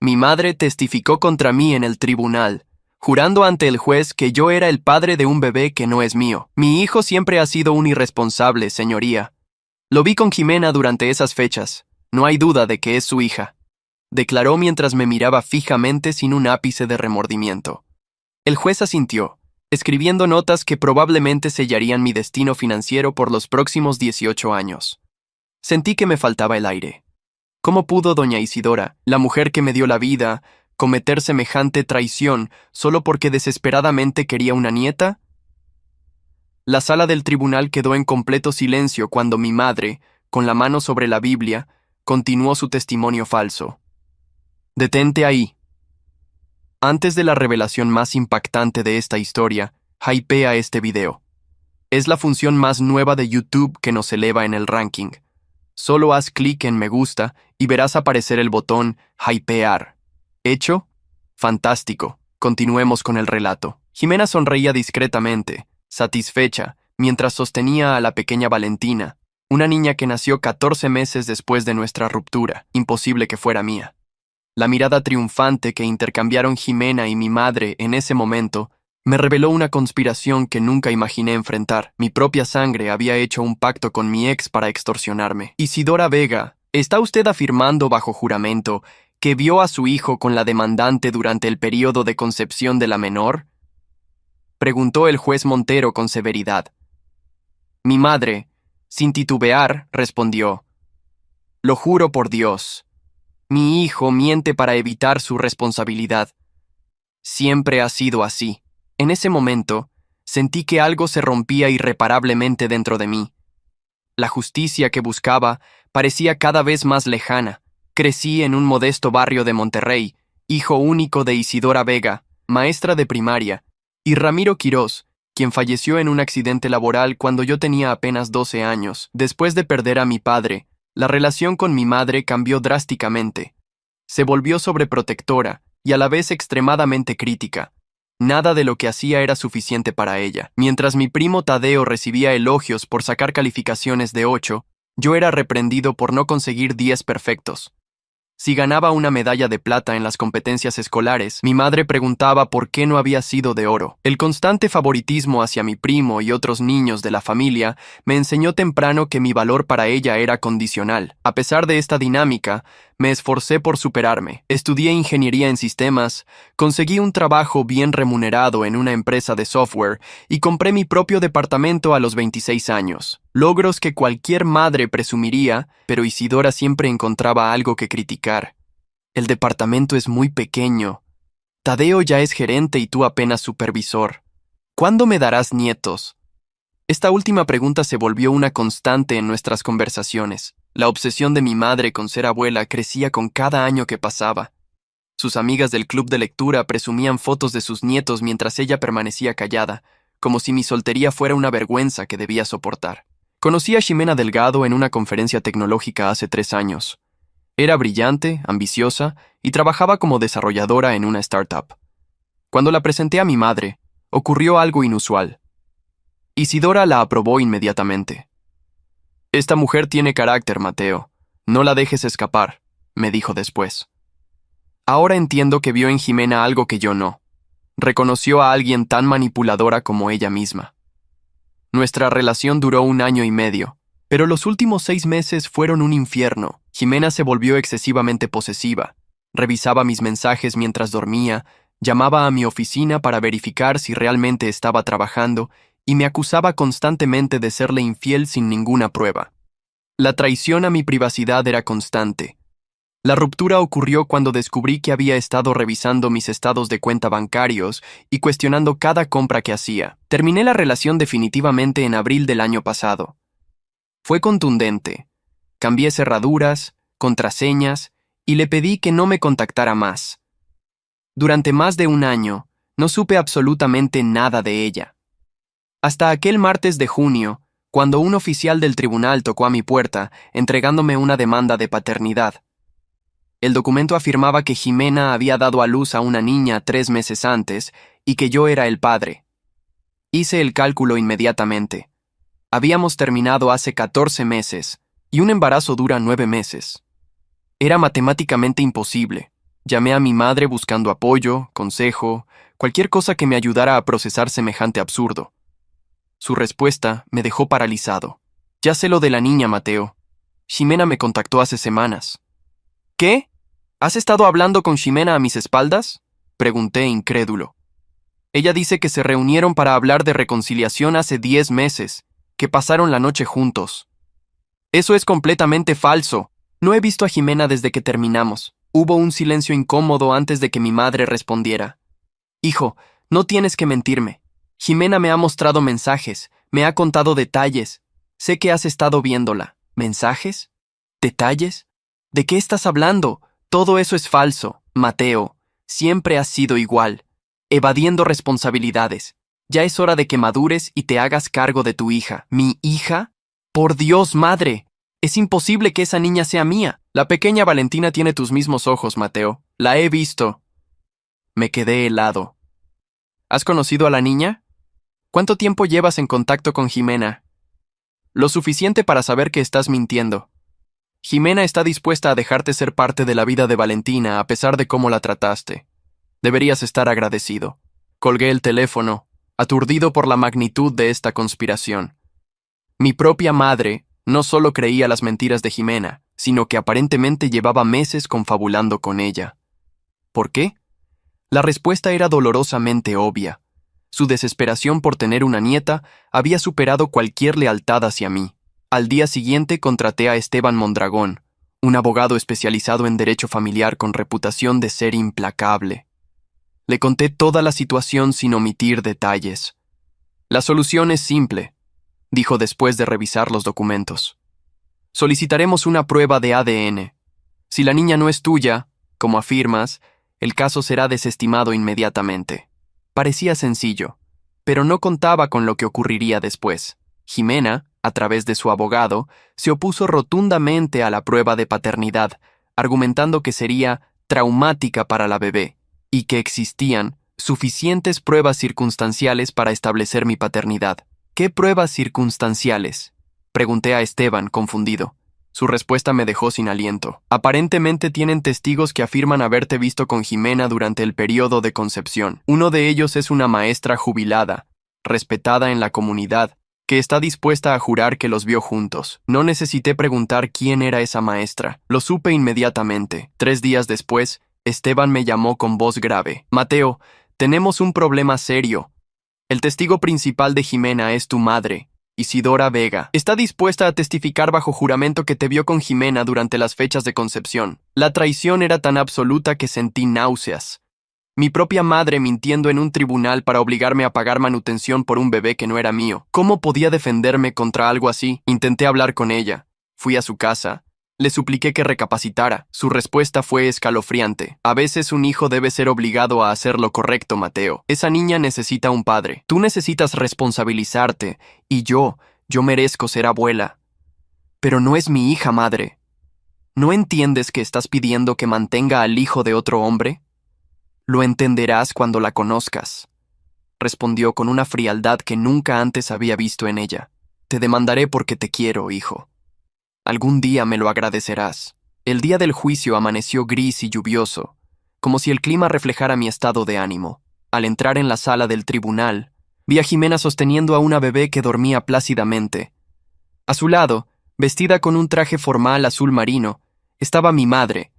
Mi madre testificó contra mí en el tribunal, jurando ante el juez que yo era el padre de un bebé que no es mío. Mi hijo siempre ha sido un irresponsable, señoría. Lo vi con Jimena durante esas fechas. No hay duda de que es su hija, declaró mientras me miraba fijamente sin un ápice de remordimiento. El juez asintió, escribiendo notas que probablemente sellarían mi destino financiero por los próximos 18 años. Sentí que me faltaba el aire. ¿Cómo pudo doña Isidora, la mujer que me dio la vida, cometer semejante traición solo porque desesperadamente quería una nieta? La sala del tribunal quedó en completo silencio cuando mi madre, con la mano sobre la Biblia, continuó su testimonio falso. Detente ahí. Antes de la revelación más impactante de esta historia, hypea este video. Es la función más nueva de YouTube que nos eleva en el ranking. Solo haz clic en me gusta y verás aparecer el botón hypear. ¿Hecho? Fantástico. Continuemos con el relato. Jimena sonreía discretamente, satisfecha, mientras sostenía a la pequeña Valentina, una niña que nació 14 meses después de nuestra ruptura. Imposible que fuera mía. La mirada triunfante que intercambiaron Jimena y mi madre en ese momento me reveló una conspiración que nunca imaginé enfrentar. Mi propia sangre había hecho un pacto con mi ex para extorsionarme. Isidora Vega, ¿está usted afirmando bajo juramento que vio a su hijo con la demandante durante el período de concepción de la menor? Preguntó el juez Montero con severidad. Mi madre, sin titubear, respondió: Lo juro por Dios. Mi hijo miente para evitar su responsabilidad. Siempre ha sido así. En ese momento, sentí que algo se rompía irreparablemente dentro de mí. La justicia que buscaba parecía cada vez más lejana. Crecí en un modesto barrio de Monterrey, hijo único de Isidora Vega, maestra de primaria, y Ramiro Quirós, quien falleció en un accidente laboral cuando yo tenía apenas 12 años. Después de perder a mi padre, la relación con mi madre cambió drásticamente. Se volvió sobreprotectora y a la vez extremadamente crítica. Nada de lo que hacía era suficiente para ella. Mientras mi primo Tadeo recibía elogios por sacar calificaciones de 8, yo era reprendido por no conseguir 10 perfectos. Si ganaba una medalla de plata en las competencias escolares, mi madre preguntaba por qué no había sido de oro. El constante favoritismo hacia mi primo y otros niños de la familia me enseñó temprano que mi valor para ella era condicional. A pesar de esta dinámica, me esforcé por superarme. Estudié ingeniería en sistemas, conseguí un trabajo bien remunerado en una empresa de software y compré mi propio departamento a los 26 años. Logros que cualquier madre presumiría, pero Isidora siempre encontraba algo que criticar. El departamento es muy pequeño. Tadeo ya es gerente y tú apenas supervisor. ¿Cuándo me darás nietos? Esta última pregunta se volvió una constante en nuestras conversaciones. La obsesión de mi madre con ser abuela crecía con cada año que pasaba. Sus amigas del club de lectura presumían fotos de sus nietos mientras ella permanecía callada, como si mi soltería fuera una vergüenza que debía soportar. Conocí a Ximena Delgado en una conferencia tecnológica hace 3 años. Era brillante, ambiciosa y trabajaba como desarrolladora en una startup. Cuando la presenté a mi madre, ocurrió algo inusual. Isidora la aprobó inmediatamente. Esta mujer tiene carácter, Mateo. No la dejes escapar, me dijo después. Ahora entiendo que vio en Ximena algo que yo no. Reconoció a alguien tan manipuladora como ella misma. Nuestra relación duró 1 año y medio, pero los últimos 6 meses fueron un infierno. Ximena se volvió excesivamente posesiva. Revisaba mis mensajes mientras dormía, llamaba a mi oficina para verificar si realmente estaba trabajando y me acusaba constantemente de serle infiel sin ninguna prueba. La traición a mi privacidad era constante. La ruptura ocurrió cuando descubrí que había estado revisando mis estados de cuenta bancarios y cuestionando cada compra que hacía. Terminé la relación definitivamente en abril del año pasado. Fue contundente. Cambié cerraduras, contraseñas y le pedí que no me contactara más. Durante más de 1 año, no supe absolutamente nada de ella. Hasta aquel martes de junio, cuando un oficial del tribunal tocó a mi puerta, entregándome una demanda de paternidad. El documento afirmaba que Ximena había dado a luz a una niña 3 meses antes y que yo era el padre. Hice el cálculo inmediatamente. Habíamos terminado hace 14 meses y un embarazo dura 9 meses. Era matemáticamente imposible. Llamé a mi madre buscando apoyo, consejo, cualquier cosa que me ayudara a procesar semejante absurdo. Su respuesta me dejó paralizado. Ya sé lo de la niña, Mateo. Ximena me contactó hace semanas. ¿Qué? ¿Has estado hablando con Ximena a mis espaldas? Pregunté incrédulo. Ella dice que se reunieron para hablar de reconciliación hace 10 meses, que pasaron la noche juntos. Eso es completamente falso. No he visto a Ximena desde que terminamos. Hubo un silencio incómodo antes de que mi madre respondiera. Hijo, no tienes que mentirme. Ximena me ha mostrado mensajes, me ha contado detalles. Sé que has estado viéndola. ¿Mensajes? ¿Detalles? ¿De qué estás hablando? Todo eso es falso, Mateo. Siempre has sido igual, evadiendo responsabilidades. Ya es hora de que madures y te hagas cargo de tu hija. ¿Mi hija? Por Dios, madre. Es imposible que esa niña sea mía. La pequeña Valentina tiene tus mismos ojos, Mateo. La he visto. Me quedé helado. ¿Has conocido a la niña? ¿Cuánto tiempo llevas en contacto con Ximena? Lo suficiente para saber que estás mintiendo. Ximena está dispuesta a dejarte ser parte de la vida de Valentina a pesar de cómo la trataste. Deberías estar agradecido. Colgué el teléfono, aturdido por la magnitud de esta conspiración. Mi propia madre no solo creía las mentiras de Ximena, sino que aparentemente llevaba meses confabulando con ella. ¿Por qué? La respuesta era dolorosamente obvia. Su desesperación por tener una nieta había superado cualquier lealtad hacia mí. Al día siguiente contraté a Esteban Mondragón, un abogado especializado en derecho familiar con reputación de ser implacable. Le conté toda la situación sin omitir detalles. La solución es simple, dijo después de revisar los documentos. Solicitaremos una prueba de ADN. Si la niña no es tuya, como afirmas, el caso será desestimado inmediatamente. Parecía sencillo, pero no contaba con lo que ocurriría después. Ximena, a través de su abogado, se opuso rotundamente a la prueba de paternidad, argumentando que sería traumática para la bebé y que existían suficientes pruebas circunstanciales para establecer mi paternidad. ¿Qué pruebas circunstanciales? Pregunté a Esteban, confundido. Su respuesta me dejó sin aliento. Aparentemente tienen testigos que afirman haberte visto con Ximena durante el periodo de concepción. Uno de ellos es una maestra jubilada, respetada en la comunidad, que está dispuesta a jurar que los vio juntos. No necesité preguntar quién era esa maestra. Lo supe inmediatamente. 3 días después, Esteban me llamó con voz grave. Mateo, tenemos un problema serio. El testigo principal de Ximena es tu madre, Isidora Vega. Está dispuesta a testificar bajo juramento que te vio con Ximena durante las fechas de concepción. La traición era tan absoluta que sentí náuseas. Mi propia madre mintiendo en un tribunal para obligarme a pagar manutención por un bebé que no era mío. ¿Cómo podía defenderme contra algo así? Intenté hablar con ella. Fui a su casa. Le supliqué que recapacitara. Su respuesta fue escalofriante. A veces un hijo debe ser obligado a hacer lo correcto, Mateo. Esa niña necesita un padre. Tú necesitas responsabilizarte. Y yo merezco ser abuela. Pero no es mi hija, madre. ¿No entiendes que estás pidiendo que mantenga al hijo de otro hombre? Lo entenderás cuando la conozcas, respondió con una frialdad que nunca antes había visto en ella. Te demandaré porque te quiero, hijo. Algún día me lo agradecerás. El día del juicio amaneció gris y lluvioso, como si el clima reflejara mi estado de ánimo. Al entrar en la sala del tribunal, vi a Ximena sosteniendo a una bebé que dormía plácidamente. A su lado, vestida con un traje formal azul marino, estaba mi madre,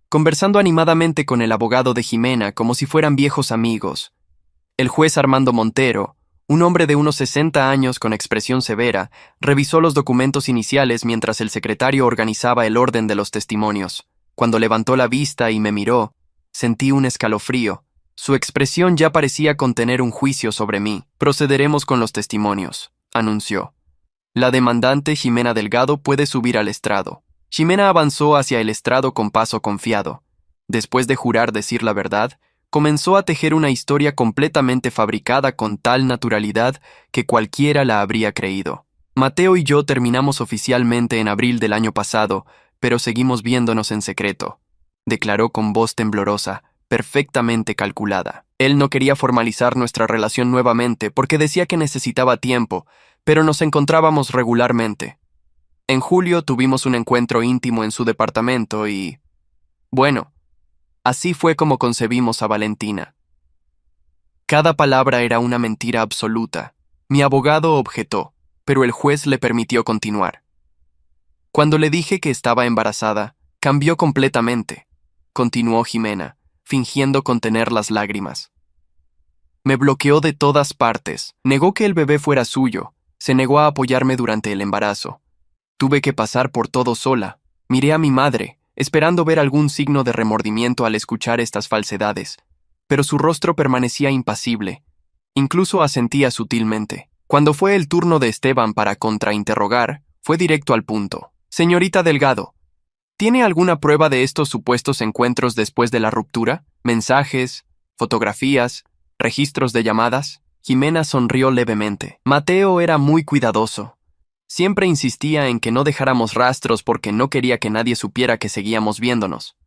conversando animadamente con el abogado de Ximena como si fueran viejos amigos. El juez Armando Montero, un hombre de unos 60 años con expresión severa, revisó los documentos iniciales mientras el secretario organizaba el orden de los testimonios. Cuando levantó la vista y me miró, sentí un escalofrío. Su expresión ya parecía contener un juicio sobre mí. Procederemos con los testimonios, anunció. La demandante Ximena Delgado puede subir al estrado. Ximena avanzó hacia el estrado con paso confiado. Después de jurar decir la verdad, comenzó a tejer una historia completamente fabricada con tal naturalidad que cualquiera la habría creído. Mateo y yo terminamos oficialmente en abril del año pasado, pero seguimos viéndonos en secreto, declaró con voz temblorosa, perfectamente calculada. Él no quería formalizar nuestra relación nuevamente porque decía que necesitaba tiempo, pero nos encontrábamos regularmente. En julio tuvimos un encuentro íntimo en su departamento y... bueno, Así fue como concebimos a Valentina. Cada palabra era una mentira absoluta. Mi abogado objetó, pero el juez le permitió continuar. Cuando le dije que estaba embarazada, cambió completamente, continuó Jimena, fingiendo contener las lágrimas. Me bloqueó de todas partes, negó que el bebé fuera suyo, se negó a apoyarme durante el embarazo. Tuve que pasar por todo sola. Miré a mi madre, esperando ver algún signo de remordimiento al escuchar estas falsedades, pero su rostro permanecía impasible. Incluso asentía sutilmente. Cuando fue el turno de Esteban para contrainterrogar, fue directo al punto. Señorita Delgado, ¿tiene alguna prueba de estos supuestos encuentros después de la ruptura? ¿Mensajes, fotografías, registros de llamadas? Jimena sonrió levemente. Mateo era muy cuidadoso. Siempre insistía en que no dejáramos rastros porque no quería que nadie supiera que seguíamos viéndonos.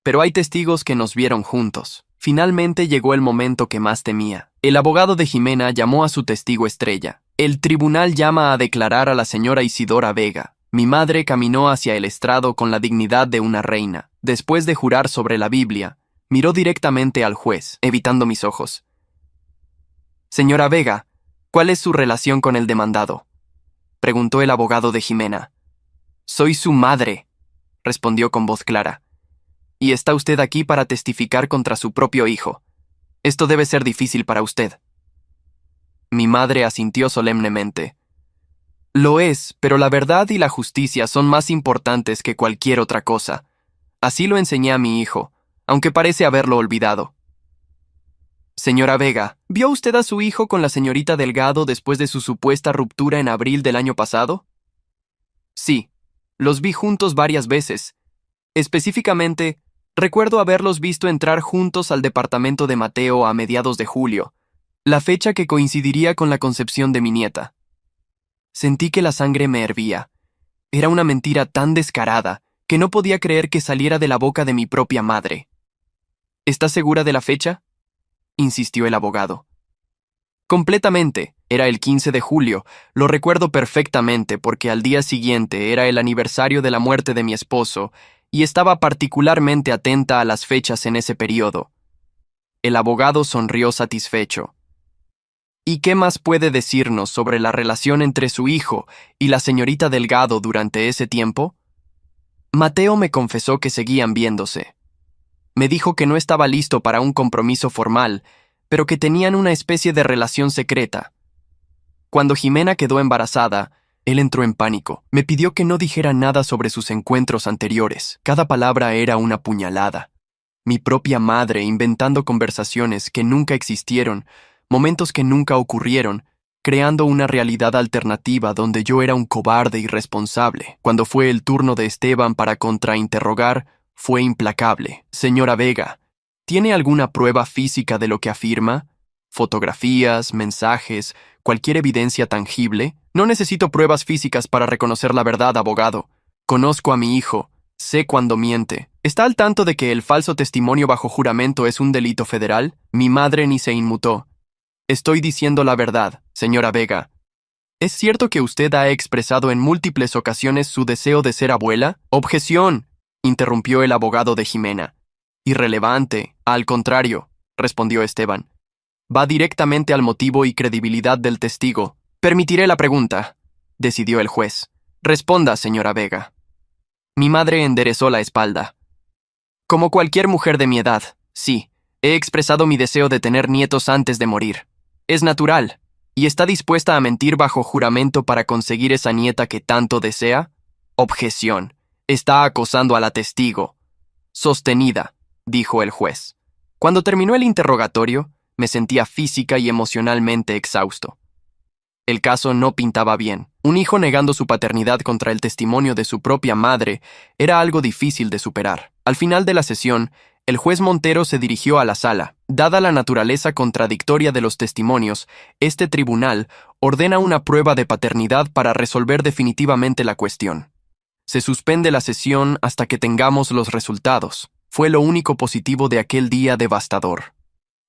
Pero hay testigos que nos vieron juntos. Finalmente llegó el momento que más temía. El abogado de Jimena llamó a su testigo estrella. El tribunal llama a declarar a la señora Isidora Vega. Mi madre caminó hacia el estrado con la dignidad de una reina. Después de jurar sobre la Biblia, miró directamente al juez, evitando mis ojos. Señora Vega, ¿cuál es su relación con el demandado?, preguntó el abogado de Jimena. Soy su madre, respondió con voz clara. Y está usted aquí para testificar contra su propio hijo. Esto debe ser difícil para usted. Mi madre asintió solemnemente. Lo es, pero la verdad y la justicia son más importantes que cualquier otra cosa. Así lo enseñé a mi hijo, aunque parece haberlo olvidado. Señora Vega, ¿vio usted a su hijo con la señorita Delgado después de su supuesta ruptura en abril del año pasado? Sí, los vi juntos varias veces. Específicamente, recuerdo haberlos visto entrar juntos al departamento de Mateo a mediados de julio, la fecha que coincidiría con la concepción de mi nieta. Sentí que la sangre me hervía. Era una mentira tan descarada que no podía creer que saliera de la boca de mi propia madre. ¿Está segura de la fecha?, insistió el abogado. Completamente. Era el 15 de julio. Lo recuerdo perfectamente porque al día siguiente era el aniversario de la muerte de mi esposo y estaba particularmente atenta a las fechas en ese periodo. El abogado sonrió satisfecho. ¿Y qué más puede decirnos sobre la relación entre su hijo y la señorita Delgado durante ese tiempo? Mateo me confesó que seguían viéndose. Me dijo que no estaba listo para un compromiso formal, pero que tenían una especie de relación secreta. Cuando Jimena quedó embarazada, él entró en pánico. Me pidió que no dijera nada sobre sus encuentros anteriores. Cada palabra era una puñalada. Mi propia madre inventando conversaciones que nunca existieron, momentos que nunca ocurrieron, creando una realidad alternativa donde yo era un cobarde irresponsable. Cuando fue el turno de Esteban para contrainterrogar, fue implacable. Señora Vega, ¿tiene alguna prueba física de lo que afirma? ¿Fotografías, mensajes, cualquier evidencia tangible? No necesito pruebas físicas para reconocer la verdad, abogado. Conozco a mi hijo. Sé cuándo miente. ¿Está al tanto de que el falso testimonio bajo juramento es un delito federal? Mi madre ni se inmutó. Estoy diciendo la verdad, señora Vega. ¿Es cierto que usted ha expresado en múltiples ocasiones su deseo de ser abuela? ¡Objeción!, interrumpió el abogado de Jimena. Irrelevante, al contrario, respondió Esteban. Va directamente al motivo y credibilidad del testigo. Permitiré la pregunta, decidió el juez. Responda, señora Vega. Mi madre enderezó la espalda. Como cualquier mujer de mi edad, sí, he expresado mi deseo de tener nietos antes de morir. Es natural. ¿Y está dispuesta a mentir bajo juramento para conseguir esa nieta que tanto desea? Objeción. Está acosando a la testigo. Sostenida, dijo el juez. Cuando terminó el interrogatorio, me sentía física y emocionalmente exhausto. El caso no pintaba bien. Un hijo negando su paternidad contra el testimonio de su propia madre era algo difícil de superar. Al final de la sesión, el juez Montero se dirigió a la sala. Dada la naturaleza contradictoria de los testimonios, este tribunal ordena una prueba de paternidad para resolver definitivamente la cuestión. Se suspende la sesión hasta que tengamos los resultados. Fue lo único positivo de aquel día devastador.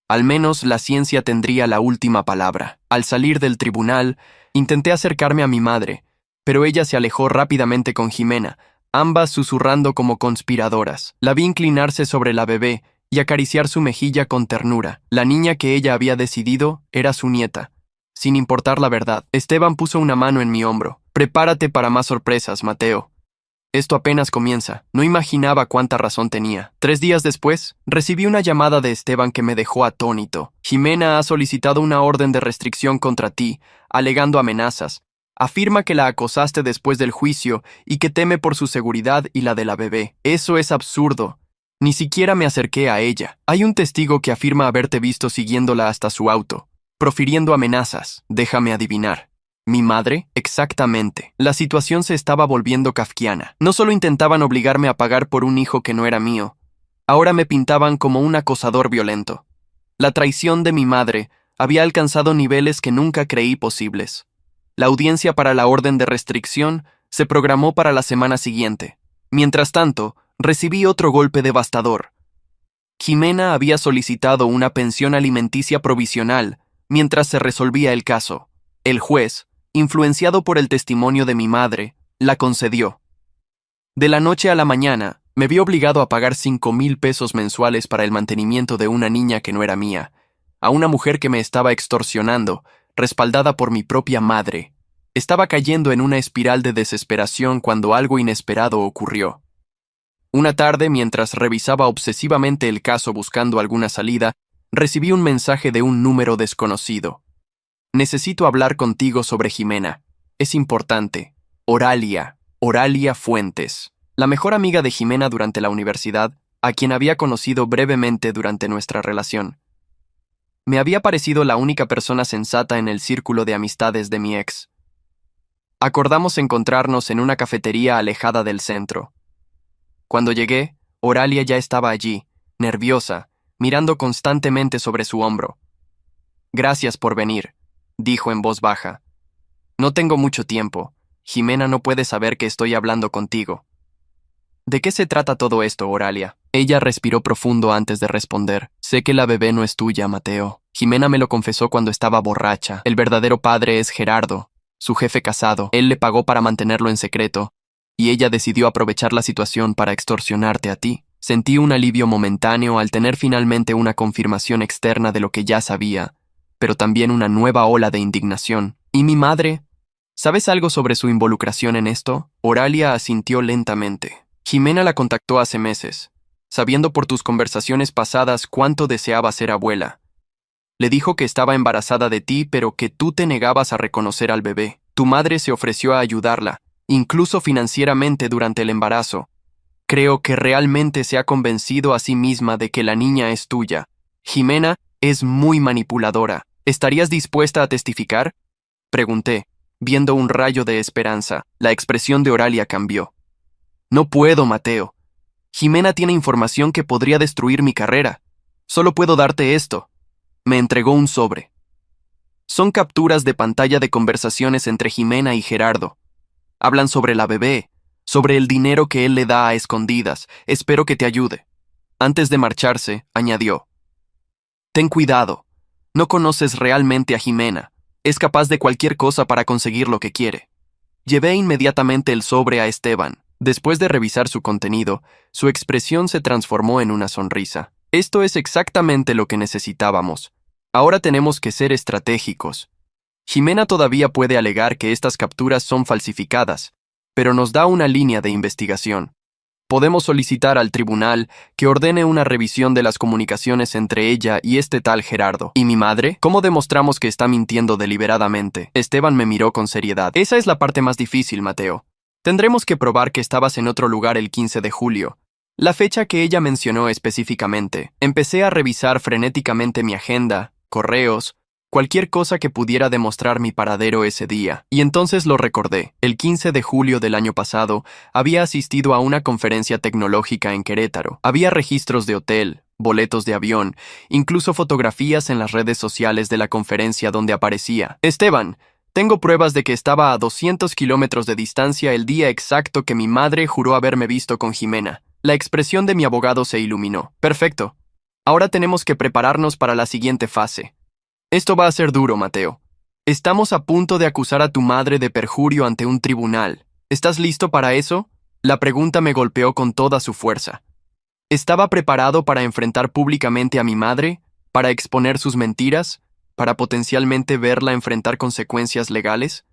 Al menos la ciencia tendría la última palabra. Al salir del tribunal, intenté acercarme a mi madre, pero ella se alejó rápidamente con Jimena, ambas susurrando como conspiradoras. La vi inclinarse sobre la bebé y acariciar su mejilla con ternura. La niña que ella había decidido era su nieta. Sin importar la verdad, Esteban puso una mano en mi hombro. Prepárate para más sorpresas, Mateo. Esto apenas comienza. No imaginaba cuánta razón tenía. 3 días después, recibí una llamada de Esteban que me dejó atónito. Jimena ha solicitado una orden de restricción contra ti, alegando amenazas. Afirma que la acosaste después del juicio y que teme por su seguridad y la de la bebé. Eso es absurdo. Ni siquiera me acerqué a ella. Hay un testigo que afirma haberte visto siguiéndola hasta su auto, profiriendo amenazas. Déjame adivinar. ¿Mi madre? Exactamente. La situación se estaba volviendo kafkiana. No solo intentaban obligarme a pagar por un hijo que no era mío, ahora me pintaban como un acosador violento. La traición de mi madre había alcanzado niveles que nunca creí posibles. La audiencia para la orden de restricción se programó para la semana siguiente. Mientras tanto, recibí otro golpe devastador. Jimena había solicitado una pensión alimenticia provisional mientras se resolvía el caso. El juez, influenciado por el testimonio de mi madre, la concedió. De la noche a la mañana, me vi obligado a pagar 5,000 pesos mensuales para el mantenimiento de una niña que no era mía, a una mujer que me estaba extorsionando, respaldada por mi propia madre. Estaba cayendo en una espiral de desesperación cuando algo inesperado ocurrió. Una tarde, mientras revisaba obsesivamente el caso buscando alguna salida, recibí un mensaje de un número desconocido. Necesito hablar contigo sobre Jimena. Es importante. Oralia Fuentes. La mejor amiga de Jimena durante la universidad, a quien había conocido brevemente durante nuestra relación. Me había parecido la única persona sensata en el círculo de amistades de mi ex. Acordamos encontrarnos en una cafetería alejada del centro. Cuando llegué, Oralia ya estaba allí, nerviosa, mirando constantemente sobre su hombro. Gracias por venir, dijo en voz baja. No tengo mucho tiempo. Jimena no puede saber que estoy hablando contigo. ¿De qué se trata todo esto, Oralia? Ella respiró profundo antes de responder. Sé que la bebé no es tuya, Mateo. Jimena me lo confesó cuando estaba borracha. El verdadero padre es Gerardo, su jefe casado. Él le pagó para mantenerlo en secreto, y ella decidió aprovechar la situación para extorsionarte a ti. Sentí un alivio momentáneo al tener finalmente una confirmación externa de lo que ya sabía, pero también una nueva ola de indignación. ¿Y mi madre? ¿Sabes algo sobre su involucración en esto? Oralia asintió lentamente. Jimena la contactó hace meses, sabiendo por tus conversaciones pasadas cuánto deseaba ser abuela. Le dijo que estaba embarazada de ti, pero que tú te negabas a reconocer al bebé. Tu madre se ofreció a ayudarla, incluso financieramente durante el embarazo. Creo que realmente se ha convencido a sí misma de que la niña es tuya. Jimena es muy manipuladora. ¿Estarías dispuesta a testificar? Pregunté, viendo un rayo de esperanza. La expresión de Oralia cambió. No puedo, Mateo. Jimena tiene información que podría destruir mi carrera. Solo puedo darte esto. Me entregó un sobre. Son capturas de pantalla de conversaciones entre Jimena y Gerardo. Hablan sobre la bebé, sobre el dinero que él le da a escondidas. Espero que te ayude. Antes de marcharse, añadió. Ten cuidado. No conoces realmente a Jimena. Es capaz de cualquier cosa para conseguir lo que quiere. Llevé inmediatamente el sobre a Esteban. Después de revisar su contenido, su expresión se transformó en una sonrisa. Esto es exactamente lo que necesitábamos. Ahora tenemos que ser estratégicos. Jimena todavía puede alegar que estas capturas son falsificadas, pero nos da una línea de investigación. Podemos solicitar al tribunal que ordene una revisión de las comunicaciones entre ella y este tal Gerardo. ¿Y mi madre? ¿Cómo demostramos que está mintiendo deliberadamente? Esteban me miró con seriedad. Esa es la parte más difícil, Mateo. Tendremos que probar que estabas en otro lugar el 15 de julio, la fecha que ella mencionó específicamente. Empecé a revisar frenéticamente mi agenda, correos, cualquier cosa que pudiera demostrar mi paradero ese día. Y entonces lo recordé. El 15 de julio del año pasado, había asistido a una conferencia tecnológica en Querétaro. Había registros de hotel, boletos de avión, incluso fotografías en las redes sociales de la conferencia donde aparecía. Esteban, tengo pruebas de que estaba a 200 kilómetros de distancia el día exacto que mi madre juró haberme visto con Jimena. La expresión de mi abogado se iluminó. Perfecto. Ahora tenemos que prepararnos para la siguiente fase. Esto va a ser duro, Mateo. Estamos a punto de acusar a tu madre de perjurio ante un tribunal. ¿Estás listo para eso? La pregunta me golpeó con toda su fuerza. ¿Estaba preparado para enfrentar públicamente a mi madre, para exponer sus mentiras, para potencialmente verla enfrentar consecuencias legales?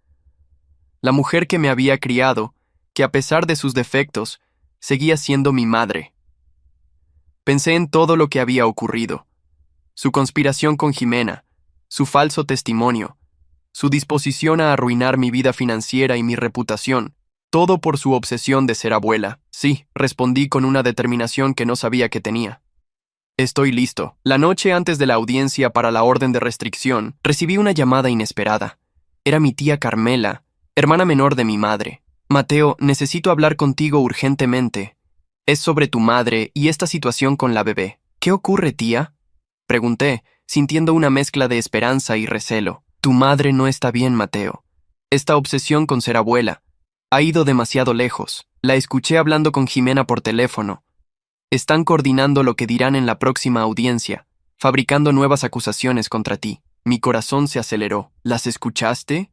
La mujer que me había criado, que a pesar de sus defectos, seguía siendo mi madre. Pensé en todo lo que había ocurrido: su conspiración con Jimena, su falso testimonio, su disposición a arruinar mi vida financiera y mi reputación, todo por su obsesión de ser abuela. Sí, respondí con una determinación que no sabía que tenía. Estoy listo. La noche antes de la audiencia para la orden de restricción, recibí una llamada inesperada. Era mi tía Carmela, hermana menor de mi madre. Mateo, necesito hablar contigo urgentemente. Es sobre tu madre y esta situación con la bebé. ¿Qué ocurre, tía?, pregunté, sintiendo una mezcla de esperanza y recelo. Tu madre no está bien, Mateo. Esta obsesión con ser abuela ha ido demasiado lejos. La escuché hablando con Jimena por teléfono. Están coordinando lo que dirán en la próxima audiencia, fabricando nuevas acusaciones contra ti. Mi corazón se aceleró. ¿Las escuchaste?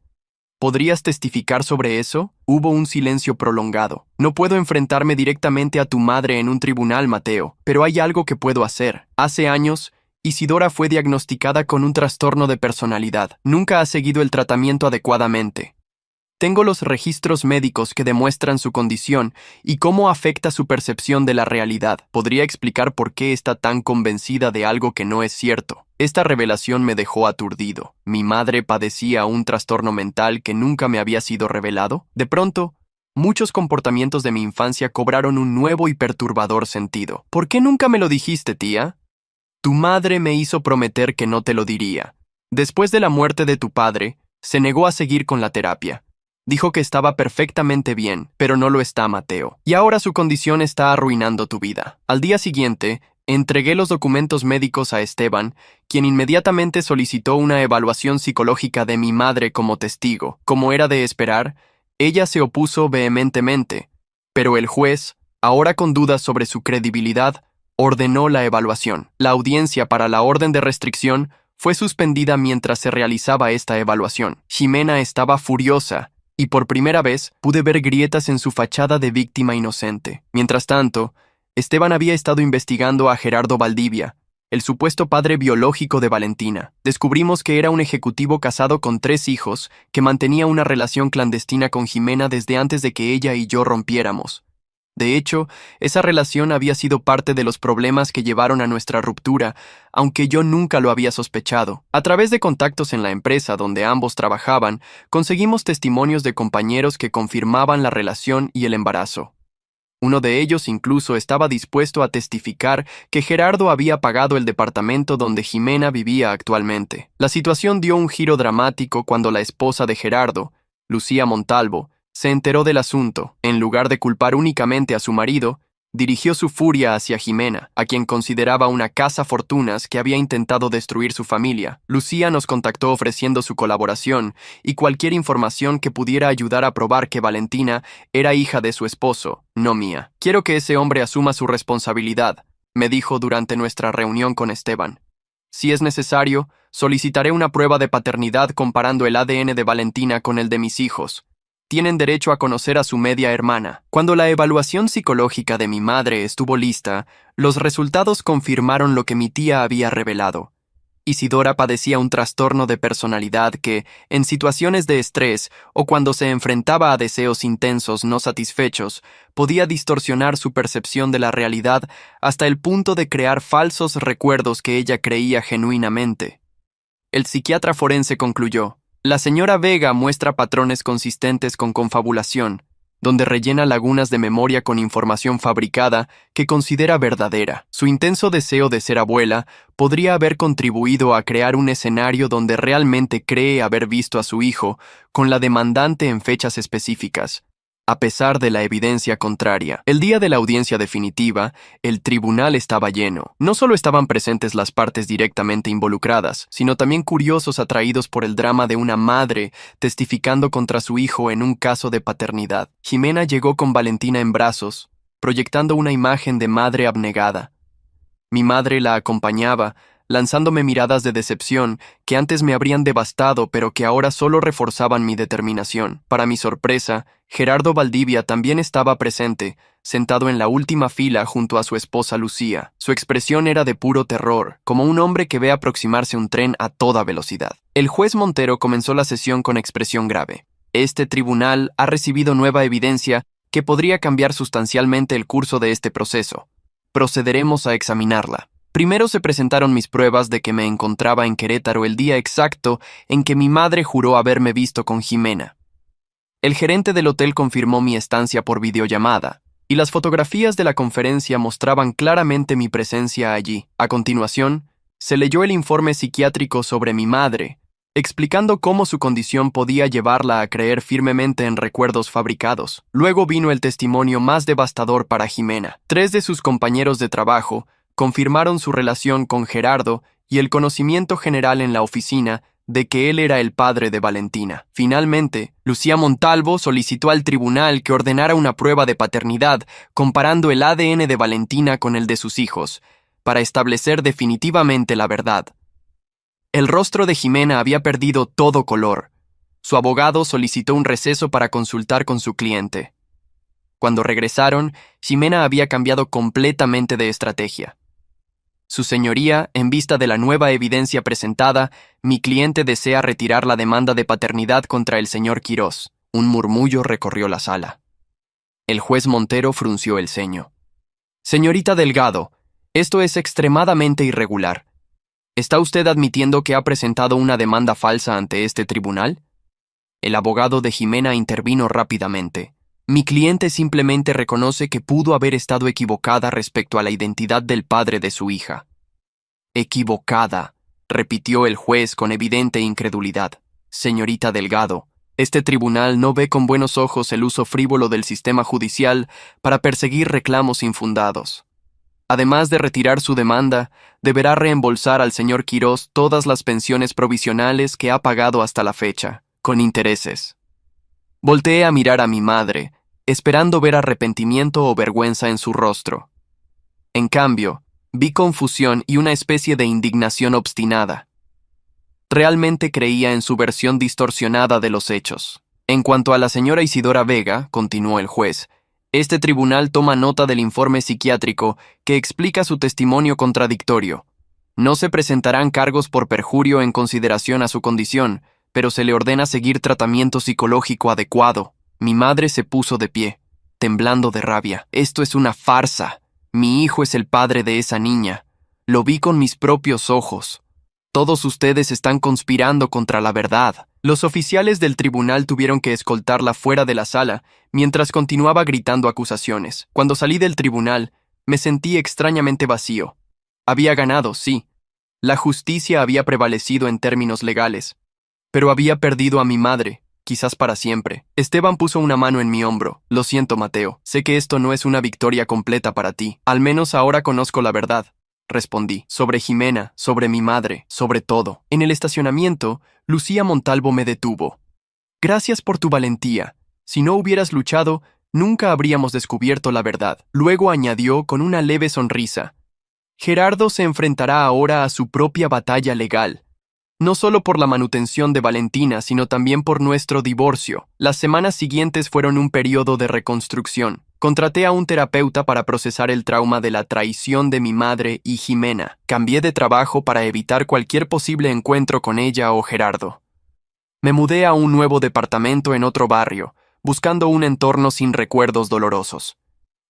¿Podrías testificar sobre eso? Hubo un silencio prolongado. No puedo enfrentarme directamente a tu madre en un tribunal, Mateo, pero hay algo que puedo hacer. Hace años, Isidora fue diagnosticada con un trastorno de personalidad. Nunca ha seguido el tratamiento adecuadamente. Tengo los registros médicos que demuestran su condición y cómo afecta su percepción de la realidad. Podría explicar por qué está tan convencida de algo que no es cierto. Esta revelación me dejó aturdido. ¿Mi madre padecía un trastorno mental que nunca me había sido revelado? De pronto, muchos comportamientos de mi infancia cobraron un nuevo y perturbador sentido. ¿Por qué nunca me lo dijiste, tía? Tu madre me hizo prometer que no te lo diría. Después de la muerte de tu padre, se negó a seguir con la terapia. Dijo que estaba perfectamente bien, pero no lo está, Mateo. Y ahora su condición está arruinando tu vida. Al día siguiente, entregué los documentos médicos a Esteban, quien inmediatamente solicitó una evaluación psicológica de mi madre como testigo. Como era de esperar, ella se opuso vehementemente, pero el juez, ahora con dudas sobre su credibilidad, ordenó la evaluación. La audiencia para la orden de restricción fue suspendida mientras se realizaba esta evaluación. Jimena estaba furiosa, y por primera vez pude ver grietas en su fachada de víctima inocente. Mientras tanto, Esteban había estado investigando a Gerardo Valdivia, el supuesto padre biológico de Valentina. Descubrimos que era un ejecutivo casado con 3 hijos que mantenía una relación clandestina con Jimena desde antes de que ella y yo rompiéramos. De hecho, esa relación había sido parte de los problemas que llevaron a nuestra ruptura, aunque yo nunca lo había sospechado. A través de contactos en la empresa donde ambos trabajaban, conseguimos testimonios de compañeros que confirmaban la relación y el embarazo. Uno de ellos incluso estaba dispuesto a testificar que Gerardo había pagado el departamento donde Jimena vivía actualmente. La situación dio un giro dramático cuando la esposa de Gerardo, Lucía Montalvo, se enteró del asunto. En lugar de culpar únicamente a su marido, dirigió su furia hacia Jimena, a quien consideraba una cazafortunas que había intentado destruir su familia. Lucía nos contactó ofreciendo su colaboración y cualquier información que pudiera ayudar a probar que Valentina era hija de su esposo, no mía. Quiero que ese hombre asuma su responsabilidad, me dijo durante nuestra reunión con Esteban. Si es necesario, solicitaré una prueba de paternidad comparando el ADN de Valentina con el de mis hijos. Tienen derecho a conocer a su media hermana. Cuando la evaluación psicológica de mi madre estuvo lista, los resultados confirmaron lo que mi tía había revelado. Isidora padecía un trastorno de personalidad que, en situaciones de estrés o cuando se enfrentaba a deseos intensos no satisfechos, podía distorsionar su percepción de la realidad hasta el punto de crear falsos recuerdos que ella creía genuinamente. El psiquiatra forense concluyó: la señora Vega muestra patrones consistentes con confabulación, donde rellena lagunas de memoria con información fabricada que considera verdadera. Su intenso deseo de ser abuela podría haber contribuido a crear un escenario donde realmente cree haber visto a su hijo con la demandante en fechas específicas, a pesar de la evidencia contraria. El día de la audiencia definitiva, el tribunal estaba lleno. No solo estaban presentes las partes directamente involucradas, sino también curiosos atraídos por el drama de una madre testificando contra su hijo en un caso de paternidad. Jimena llegó con Valentina en brazos, proyectando una imagen de madre abnegada. Mi madre la acompañaba, lanzándome miradas de decepción que antes me habrían devastado pero que ahora solo reforzaban mi determinación. Para mi sorpresa, Gerardo Valdivia también estaba presente, sentado en la última fila junto a su esposa Lucía. Su expresión era de puro terror, como un hombre que ve aproximarse un tren a toda velocidad. El juez Montero comenzó la sesión con expresión grave. Este tribunal ha recibido nueva evidencia que podría cambiar sustancialmente el curso de este proceso. Procederemos a examinarla. Primero se presentaron mis pruebas de que me encontraba en Querétaro el día exacto en que mi madre juró haberme visto con Jimena. El gerente del hotel confirmó mi estancia por videollamada, y las fotografías de la conferencia mostraban claramente mi presencia allí. A continuación, se leyó el informe psiquiátrico sobre mi madre, explicando cómo su condición podía llevarla a creer firmemente en recuerdos fabricados. Luego vino el testimonio más devastador para Jimena. 3 de sus compañeros de trabajo confirmaron su relación con Gerardo y el conocimiento general en la oficina de que él era el padre de Valentina. Finalmente, Lucía Montalvo solicitó al tribunal que ordenara una prueba de paternidad comparando el ADN de Valentina con el de sus hijos, para establecer definitivamente la verdad. El rostro de Jimena había perdido todo color. Su abogado solicitó un receso para consultar con su cliente. Cuando regresaron, Jimena había cambiado completamente de estrategia. Su señoría, en vista de la nueva evidencia presentada, mi cliente desea retirar la demanda de paternidad contra el señor Quirós. Un murmullo recorrió la sala. El juez Montero frunció el ceño. Señorita Delgado, esto es extremadamente irregular. ¿Está usted admitiendo que ha presentado una demanda falsa ante este tribunal? El abogado de Jimena intervino rápidamente. Mi cliente simplemente reconoce que pudo haber estado equivocada respecto a la identidad del padre de su hija. Equivocada, repitió el juez con evidente incredulidad. Señorita Delgado, este tribunal no ve con buenos ojos el uso frívolo del sistema judicial para perseguir reclamos infundados. Además de retirar su demanda, deberá reembolsar al señor Quirós todas las pensiones provisionales que ha pagado hasta la fecha, con intereses. Volteé a mirar a mi madre, esperando ver arrepentimiento o vergüenza en su rostro. En cambio, vi confusión y una especie de indignación obstinada. Realmente creía en su versión distorsionada de los hechos. En cuanto a la señora Isidora Vega, continuó el juez, este tribunal toma nota del informe psiquiátrico que explica su testimonio contradictorio. No se presentarán cargos por perjurio en consideración a su condición, pero se le ordena seguir tratamiento psicológico adecuado. Mi madre se puso de pie, temblando de rabia. Esto es una farsa. Mi hijo es el padre de esa niña. Lo vi con mis propios ojos. Todos ustedes están conspirando contra la verdad. Los oficiales del tribunal tuvieron que escoltarla fuera de la sala mientras continuaba gritando acusaciones. Cuando salí del tribunal, me sentí extrañamente vacío. Había ganado, sí. La justicia había prevalecido en términos legales. Pero había perdido a mi madre, quizás para siempre. Esteban puso una mano en mi hombro. Lo siento, Mateo. Sé que esto no es una victoria completa para ti. Al menos ahora conozco la verdad. Respondí. Sobre Jimena, sobre mi madre, sobre todo. En el estacionamiento, Lucía Montalvo me detuvo. Gracias por tu valentía. Si no hubieras luchado, nunca habríamos descubierto la verdad. Luego añadió con una leve sonrisa. Gerardo se enfrentará ahora a su propia batalla legal. No solo por la manutención de Valentina, sino también por nuestro divorcio. Las semanas siguientes fueron un periodo de reconstrucción. Contraté a un terapeuta para procesar el trauma de la traición de mi madre y Jimena. Cambié de trabajo para evitar cualquier posible encuentro con ella o Gerardo. Me mudé a un nuevo departamento en otro barrio, buscando un entorno sin recuerdos dolorosos.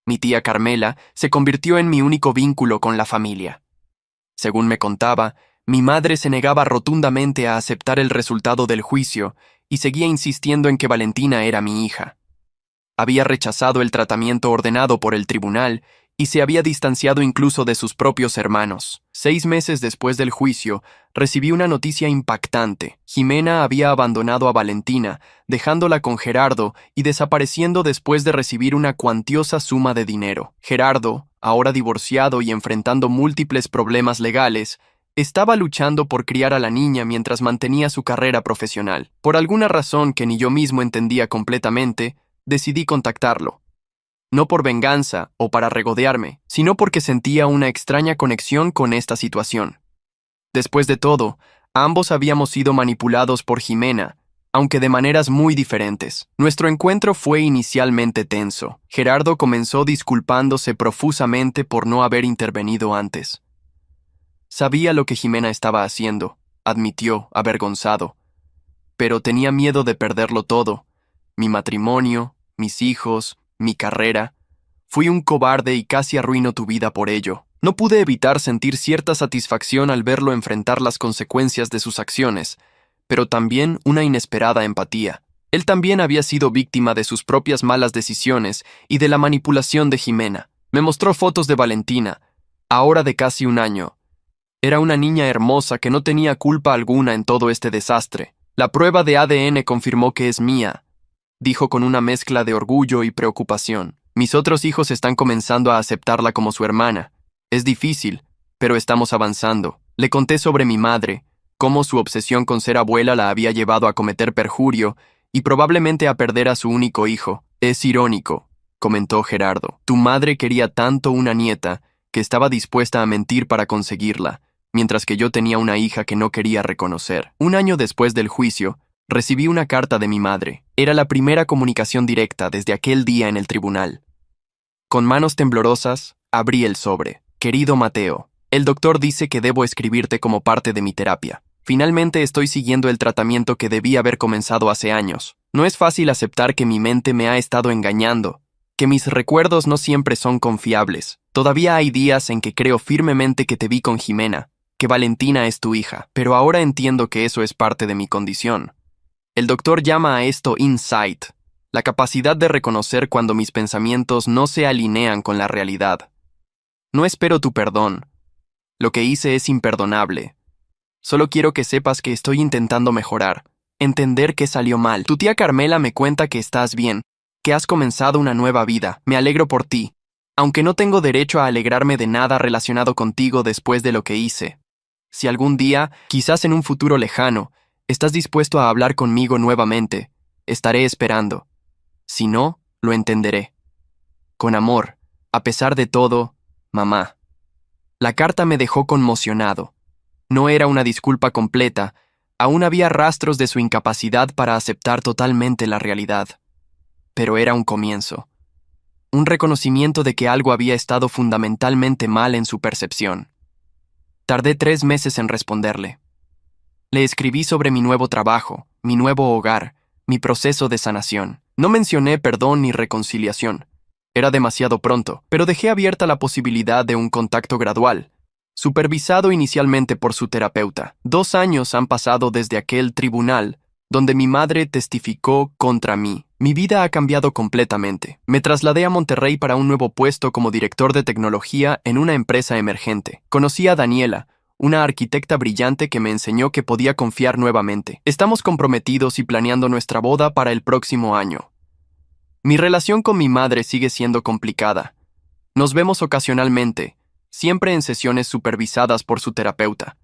Mi tía Carmela se convirtió en mi único vínculo con la familia. Según me contaba, mi madre se negaba rotundamente a aceptar el resultado del juicio y seguía insistiendo en que Valentina era mi hija. Había rechazado el tratamiento ordenado por el tribunal y se había distanciado incluso de sus propios hermanos. 6 meses después del juicio, recibí una noticia impactante. Jimena había abandonado a Valentina, dejándola con Gerardo y desapareciendo después de recibir una cuantiosa suma de dinero. Gerardo, ahora divorciado y enfrentando múltiples problemas legales, estaba luchando por criar a la niña mientras mantenía su carrera profesional. Por alguna razón que ni yo mismo entendía completamente, decidí contactarlo. No por venganza o para regodearme, sino porque sentía una extraña conexión con esta situación. Después de todo, ambos habíamos sido manipulados por Jimena, aunque de maneras muy diferentes. Nuestro encuentro fue inicialmente tenso. Gerardo comenzó disculpándose profusamente por no haber intervenido antes. Sabía lo que Jimena estaba haciendo, admitió, avergonzado, pero tenía miedo de perderlo todo: mi matrimonio, mis hijos, mi carrera. Fui un cobarde y casi arruino tu vida por ello. No pude evitar sentir cierta satisfacción al verlo enfrentar las consecuencias de sus acciones, pero también una inesperada empatía. Él también había sido víctima de sus propias malas decisiones y de la manipulación de Jimena. Me mostró fotos de Valentina, ahora de casi un año. Era una niña hermosa que no tenía culpa alguna en todo este desastre. La prueba de ADN confirmó que es mía, dijo con una mezcla de orgullo y preocupación. Mis otros hijos están comenzando a aceptarla como su hermana. Es difícil, pero estamos avanzando. Le conté sobre mi madre, cómo su obsesión con ser abuela la había llevado a cometer perjurio y probablemente a perder a su único hijo. Es irónico, comentó Gerardo. Tu madre quería tanto una nieta que estaba dispuesta a mentir para conseguirla, mientras que yo tenía una hija que no quería reconocer. Un año después del juicio, recibí una carta de mi madre. Era la primera comunicación directa desde aquel día en el tribunal. Con manos temblorosas, abrí el sobre. Querido Mateo, el doctor dice que debo escribirte como parte de mi terapia. Finalmente estoy siguiendo el tratamiento que debí haber comenzado hace años. No es fácil aceptar que mi mente me ha estado engañando, que mis recuerdos no siempre son confiables. Todavía hay días en que creo firmemente que te vi con Jimena, que Valentina es tu hija, pero ahora entiendo que eso es parte de mi condición. El doctor llama a esto insight, la capacidad de reconocer cuando mis pensamientos no se alinean con la realidad. No espero tu perdón. Lo que hice es imperdonable. Solo quiero que sepas que estoy intentando mejorar, entender que salió mal. Tu tía Carmela me cuenta que estás bien, que has comenzado una nueva vida. Me alegro por ti, aunque no tengo derecho a alegrarme de nada relacionado contigo después de lo que hice. Si algún día, quizás en un futuro lejano, estás dispuesto a hablar conmigo nuevamente, estaré esperando. Si no, lo entenderé. Con amor, a pesar de todo, mamá. La carta me dejó conmocionado. No era una disculpa completa, aún había rastros de su incapacidad para aceptar totalmente la realidad. Pero era un comienzo. Un reconocimiento de que algo había estado fundamentalmente mal en su percepción. Tardé 3 meses en responderle. Le escribí sobre mi nuevo trabajo, mi nuevo hogar, mi proceso de sanación. No mencioné perdón ni reconciliación. Era demasiado pronto, pero dejé abierta la posibilidad de un contacto gradual, supervisado inicialmente por su terapeuta. 2 años han pasado desde aquel tribunal donde mi madre testificó contra mí. Mi vida ha cambiado completamente. Me trasladé a Monterrey para un nuevo puesto como director de tecnología en una empresa emergente. Conocí a Daniela, una arquitecta brillante que me enseñó que podía confiar nuevamente. Estamos comprometidos y planeando nuestra boda para el próximo año. Mi relación con mi madre sigue siendo complicada. Nos vemos ocasionalmente, siempre en sesiones supervisadas por su terapeuta.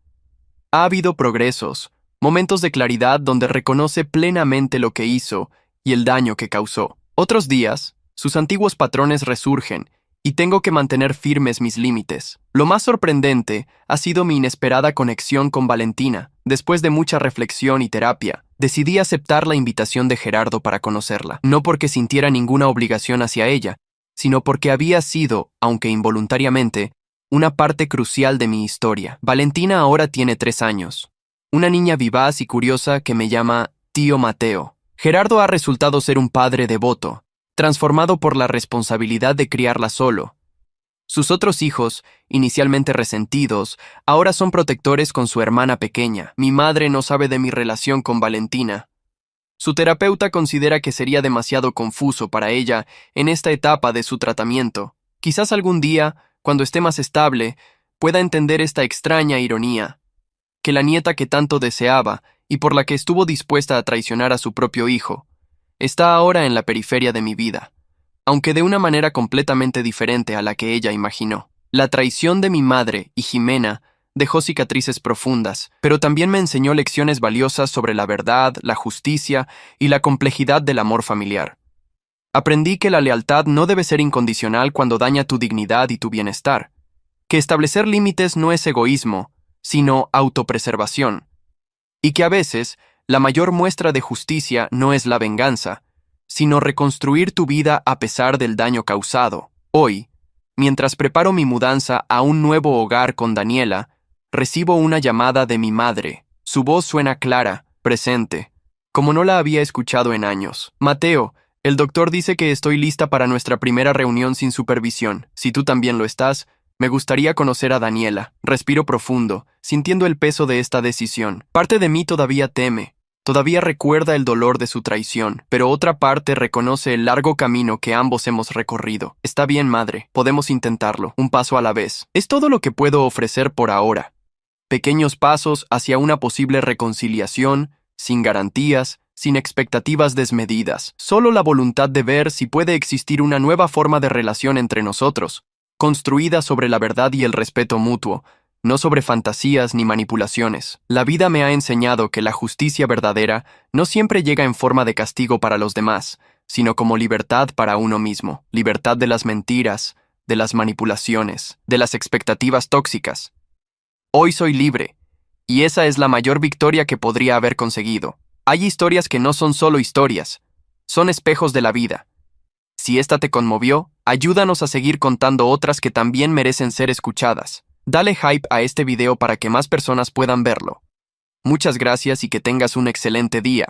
Ha habido progresos, momentos de claridad donde reconoce plenamente lo que hizo y el daño que causó. Otros días, sus antiguos patrones resurgen y tengo que mantener firmes mis límites. Lo más sorprendente ha sido mi inesperada conexión con Valentina. Después de mucha reflexión y terapia, decidí aceptar la invitación de Gerardo para conocerla, no porque sintiera ninguna obligación hacia ella, sino porque había sido, aunque involuntariamente, una parte crucial de mi historia. Valentina ahora tiene 3 años. Una niña vivaz y curiosa que me llama Tío Mateo. Gerardo ha resultado ser un padre devoto, transformado por la responsabilidad de criarla solo. Sus otros hijos, inicialmente resentidos, ahora son protectores con su hermana pequeña. Mi madre no sabe de mi relación con Valentina. Su terapeuta considera que sería demasiado confuso para ella en esta etapa de su tratamiento. Quizás algún día, cuando esté más estable, pueda entender esta extraña ironía, que la nieta que tanto deseaba y por la que estuvo dispuesta a traicionar a su propio hijo, está ahora en la periferia de mi vida, aunque de una manera completamente diferente a la que ella imaginó. La traición de mi madre y Jimena dejó cicatrices profundas, pero también me enseñó lecciones valiosas sobre la verdad, la justicia y la complejidad del amor familiar. Aprendí que la lealtad no debe ser incondicional cuando daña tu dignidad y tu bienestar, que establecer límites no es egoísmo, sino autopreservación, y que a veces la mayor muestra de justicia no es la venganza, sino reconstruir tu vida a pesar del daño causado. Hoy, mientras preparo mi mudanza a un nuevo hogar con Daniela, recibo una llamada de mi madre. Su voz suena clara, presente, como no la había escuchado en años. Mateo, el doctor dice que estoy lista para nuestra primera reunión sin supervisión. Si tú también lo estás, me gustaría conocer a Daniela. Respiro profundo, sintiendo el peso de esta decisión. Parte de mí todavía teme, todavía recuerda el dolor de su traición, pero otra parte reconoce el largo camino que ambos hemos recorrido. Está bien, madre, podemos intentarlo, un paso a la vez. Es todo lo que puedo ofrecer por ahora. Pequeños pasos hacia una posible reconciliación, sin garantías, sin expectativas desmedidas. Solo la voluntad de ver si puede existir una nueva forma de relación entre nosotros, construida sobre la verdad y el respeto mutuo, no sobre fantasías ni manipulaciones. La vida me ha enseñado que la justicia verdadera no siempre llega en forma de castigo para los demás, sino como libertad para uno mismo, libertad de las mentiras, de las manipulaciones, de las expectativas tóxicas. Hoy soy libre, y esa es la mayor victoria que podría haber conseguido. Hay historias que no son solo historias, son espejos de la vida. Si esta te conmovió, ayúdanos a seguir contando otras que también merecen ser escuchadas. Dale hype a este video para que más personas puedan verlo. Muchas gracias y que tengas un excelente día.